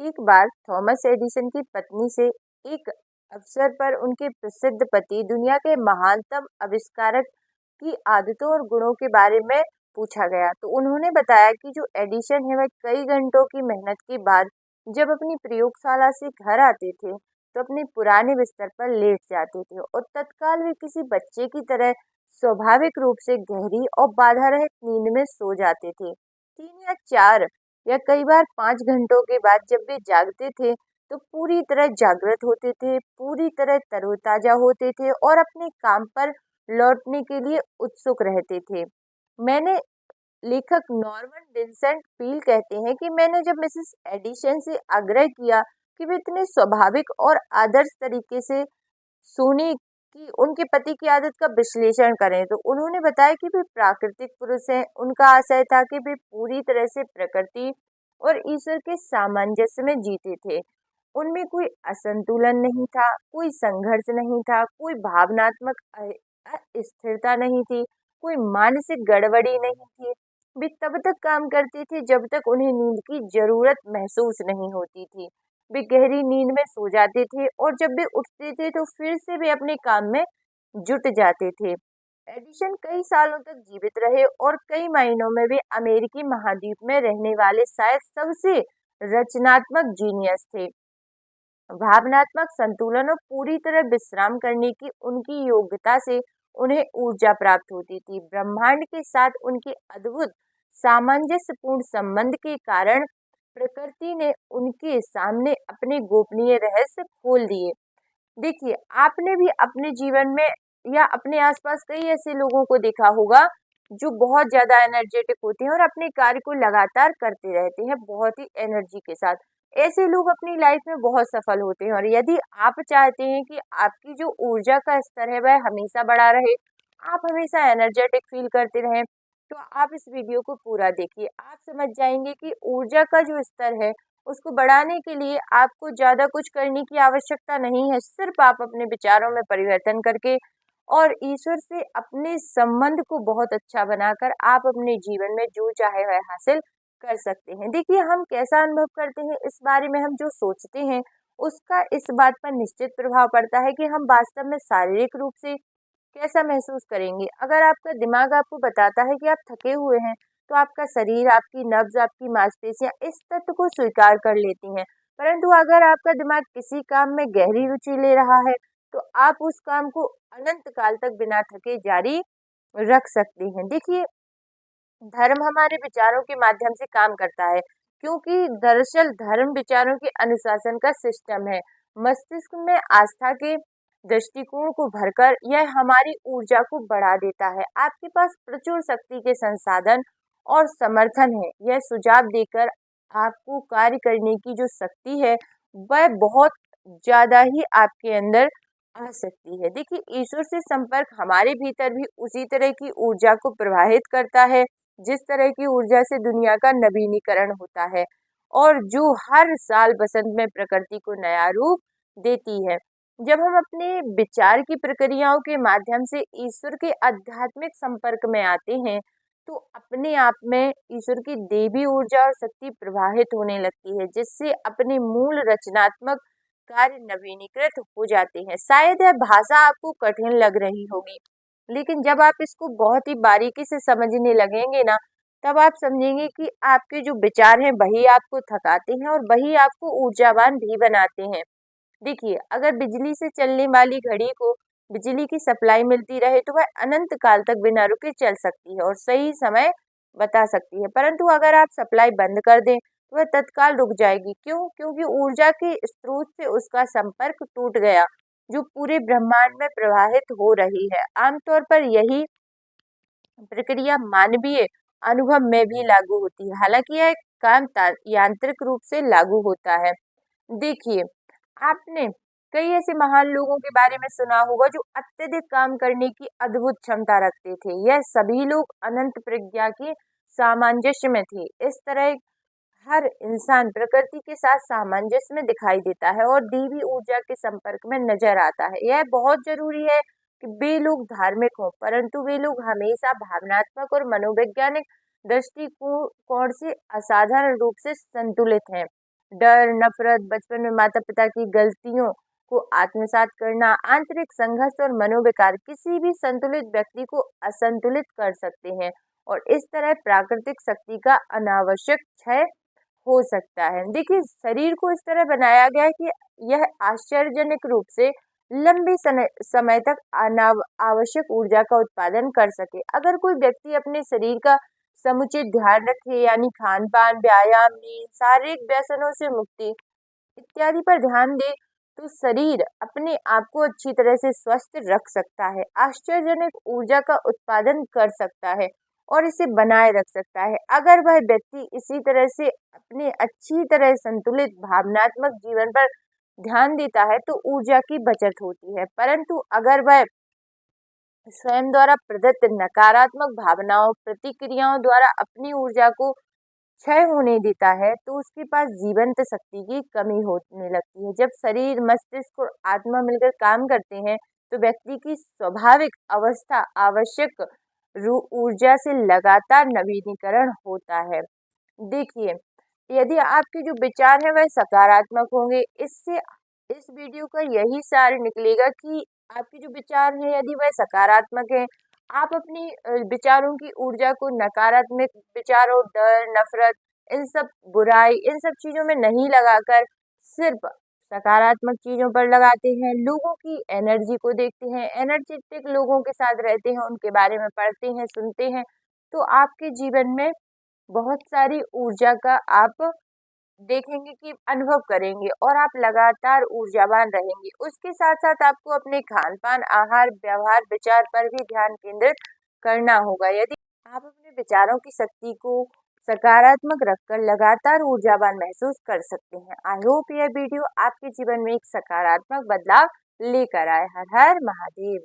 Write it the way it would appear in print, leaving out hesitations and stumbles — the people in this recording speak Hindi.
एक बार थॉमस एडिसन की पत्नी से एक अवसर पर उनके प्रसिद्ध पति दुनिया के महानतम आविष्कारक की आदतों और गुणों के बारे में पूछा गया तो उन्होंने बताया कि जो एडिशन है वह कई घंटों की मेहनत के बाद जब अपनी प्रयोगशाला से घर आते थे तो अपने पुराने बिस्तर पर लेट जाते थे और तत्काल वे किसी बच्चे की तरह स्वाभाविक रूप से गहरी और बाधा रहित नींद में सो जाते थे। 3 या 4 या कई बार 5 घंटों के बाद जब वे जागते थे तो पूरी तरह जागृत होते थे, पूरी तरह तरोताजा होते थे और अपने काम पर लौटने के लिए उत्सुक रहते थे। मैंने लेखक नॉर्मन विंसेंट पील कहते हैं कि मैंने जब मिसेस एडिशन से आग्रह किया कि वे इतने स्वाभाविक और आदर्श तरीके से सोने की उनके पति की आदत का विश्लेषण करें तो उन्होंने बताया कि वे प्राकृतिक पुरुष हैं। उनका आशय था कि वे पूरी तरह से प्रकृति और ईश्वर के सामंजस्य में जीते थे। उनमें कोई असंतुलन नहीं था, कोई संघर्ष नहीं था, कोई भावनात्मक अस्थिरता नहीं थी, कोई मानसिक गड़बड़ी नहीं थी। वे तब तक काम करते थे जब तक उन्हें नींद की जरूरत महसूस नहीं होती थी। वे गहरी नींद में सो जाते थे और जब वे उठते थे तो फिर से वे अपने काम में जुट जाते थे। एडिशन कई सालों तक जीवित रहे और कई महीनों में वे अमेरिकी महाद्वीप में रहने वाले शायद सबसे रचनात्मक जीनियस थे। भावनात्मक संतुलन और पूरी तरह विश्राम करने की उनकी योग्यता से उन्हें ऊर्जा प्राप्त होती थी। ब्रह्मांड के साथ उनके अद्भुत सामंजस्यपूर्ण संबंध के कारण प्रकृति ने उनके सामने अपने गोपनीय रहस्य खोल दिए। देखिए, आपने भी अपने जीवन में या अपने आसपास कई ऐसे लोगों को देखा होगा जो बहुत ज्यादा एनर्जेटिक होते हैं और अपने कार्य को लगातार करते रहते हैं बहुत ही एनर्जी के साथ। ऐसे लोग अपनी लाइफ में बहुत सफल होते हैं और यदि आप चाहते हैं कि आपकी जो ऊर्जा का स्तर है वह हमेशा बढ़ा रहे, आप हमेशा एनर्जेटिक फील करते रहें, तो आप इस वीडियो को पूरा देखिए। आप समझ जाएंगे कि ऊर्जा का जो स्तर है उसको बढ़ाने के लिए आपको ज्यादा कुछ करने की आवश्यकता नहीं है। सिर्फ आप अपने विचारों में परिवर्तन करके और ईश्वर से अपने संबंध को बहुत अच्छा बनाकर आप अपने जीवन में जो चाहे वह हासिल कर सकते हैं। देखिए, हम कैसा अनुभव करते हैं इस बारे में हम जो सोचते हैं उसका इस बात पर निश्चित प्रभाव पड़ता है कि हम वास्तव में शारीरिक रूप से कैसा महसूस करेंगे। अगर आपका दिमाग आपको बताता है कि आप थके हुए हैं तो आपका शरीर, आपकी नब्ज, आपकी मांसपेशियां इस तथ्य को स्वीकार कर लेती हैं। परंतु अगर आपका दिमाग किसी काम में गहरी रुचि ले रहा है तो आप उस काम को अनंत काल तक बिना थके जारी रख सकते हैं। देखिए, धर्म हमारे विचारों के माध्यम से काम करता है क्योंकि दरअसल धर्म विचारों के अनुशासन का सिस्टम है। मस्तिष्क में आस्था के दृष्टिकोण को भरकर यह हमारी ऊर्जा को बढ़ा देता है। आपके पास प्रचुर शक्ति के संसाधन और समर्थन है। यह सुझाव देकर आपको कार्य करने की जो शक्ति है वह बहुत ज्यादा ही आपके अंदर आ सकती है। देखिए, ईश्वर से संपर्क हमारे भीतर भी उसी तरह की ऊर्जा को प्रवाहित करता है जिस तरह की ऊर्जा से दुनिया का नवीनीकरण होता है और जो हर साल बसंत में प्रकृति को नया रूप देती है। जब हम अपने विचार की प्रक्रियाओं के माध्यम से ईश्वर के आध्यात्मिक संपर्क में आते हैं तो अपने आप में ईश्वर की देवी ऊर्जा और शक्ति प्रवाहित होने लगती है जिससे अपने मूल रचनात्मक कार्य नवीनीकृत हो जाते हैं। शायद यह भाषा आपको कठिन लग रही होगी, लेकिन जब आप इसको बहुत ही बारीकी से समझने लगेंगे ना तब आप समझेंगे कि आपके जो विचार हैं वही आपको थकाते हैं और वही आपको ऊर्जावान भी बनाते हैं। देखिए, अगर बिजली से चलने वाली घड़ी को बिजली की सप्लाई मिलती रहे तो वह अनंत काल तक बिना रुके चल सकती है और सही समय बता सकती है। परंतु अगर आप सप्लाई बंद कर दें तो वह तत्काल रुक जाएगी। क्यों? क्योंकि ऊर्जा के स्रोत से उसका संपर्क टूट गया जो पूरे ब्रह्मांड में प्रवाहित हो रही है। आमतौर पर यही प्रक्रिया मानवीय अनुभव में भी लागू होती है, हालांकि यह काम यांत्रिक रूप से लागू होता है। देखिए, आपने कई ऐसे महान लोगों के बारे में सुना होगा जो अत्यधिक काम करने की अद्भुत क्षमता रखते थे। यह सभी लोग अनंत प्रज्ञा के सामंजस्य में थे। इस तरह हर इंसान प्रकृति के साथ सामंजस्य में दिखाई देता है और देवी ऊर्जा के संपर्क में नजर आता है। यह बहुत जरूरी है कि वे लोग धार्मिक हों, परंतु वे लोग हमेशा भावनात्मक और मनोवैज्ञानिक दृष्टिकोण से असाधारण रूप से संतुलित हैं। डर, नफरत, बचपन में माता-पिता की गलतियों को आत्मसात करना, आंतरिक संघर्ष और मनोविकार किसी भी संतुलित व्यक्ति को असंतुलित कर सकते हैं और इस तरह प्राकृतिक शक्ति का अनावश्यक क्षय हो सकता है। देखिए, शरीर को इस तरह बनाया गया है कि यह आश्चर्यजनक रूप से लंबे समय तक आवश्यक ऊर्जा का उत्पादन कर सके। अगर कोई व्यक्ति अपने शरीर का समुचित ध्यान रखे, यानी खान पान, व्यायाम, नींद, शारीरिक व्यसनों से मुक्ति इत्यादि पर ध्यान दे, तो शरीर अपने आप को अच्छी तरह से स्वस्थ रख सकता है, आश्चर्यजनक ऊर्जा का उत्पादन कर सकता है और इसे बनाए रख सकता है। अगर वह व्यक्ति इसी तरह से अपने अच्छी तरह संतुलित भावनात्मक जीवन पर ध्यान देता है तो ऊर्जा की बचत होती है। परंतु अगर वह स्वयं द्वारा प्रदत्त नकारात्मक भावनाओं, प्रतिक्रियाओं द्वारा अपनी ऊर्जा को क्षय होने देता है तो उसके पास जीवंत शक्ति की कमी होने लगती है। जब शरीर, मस्तिष्क और आत्मा मिलकर काम करते हैं तो व्यक्ति की स्वाभाविक अवस्था आवश्यक ऊर्जा से लगातार नवीनीकरण होता है। देखिए, यदि आपके जो विचार है वह सकारात्मक होंगे, इससे इस वीडियो का यही सार निकलेगा कि आपके जो विचार है यदि वह सकारात्मक है, आप अपनी विचारों की ऊर्जा को नकारात्मक विचारों, डर, नफरत, इन सब बुराई, इन सब चीजों में नहीं लगाकर सिर्फ सकारात्मक चीजों पर लगाते हैं, लोगों की एनर्जी को देखते हैं, एनर्जेटिक लोगों के साथ रहते हैं, उनके बारे में पढ़ते हैं, सुनते हैं, तो आपके जीवन में बहुत सारी ऊर्जा का आप देखेंगे कि अनुभव करेंगे और आप लगातार ऊर्जावान रहेंगे। उसके साथ-साथ आपको अपने खान-पान, आहार, व्यवहार, विचार पर भी ध्यान केंद्रित करना होगा। यदि आप अपने विचारों की शक्ति को सकारात्मक रखकर लगातार ऊर्जावान महसूस कर सकते हैं। आई होप यह वीडियो आपके जीवन में एक सकारात्मक बदलाव लेकर आए। हर हर महादेव।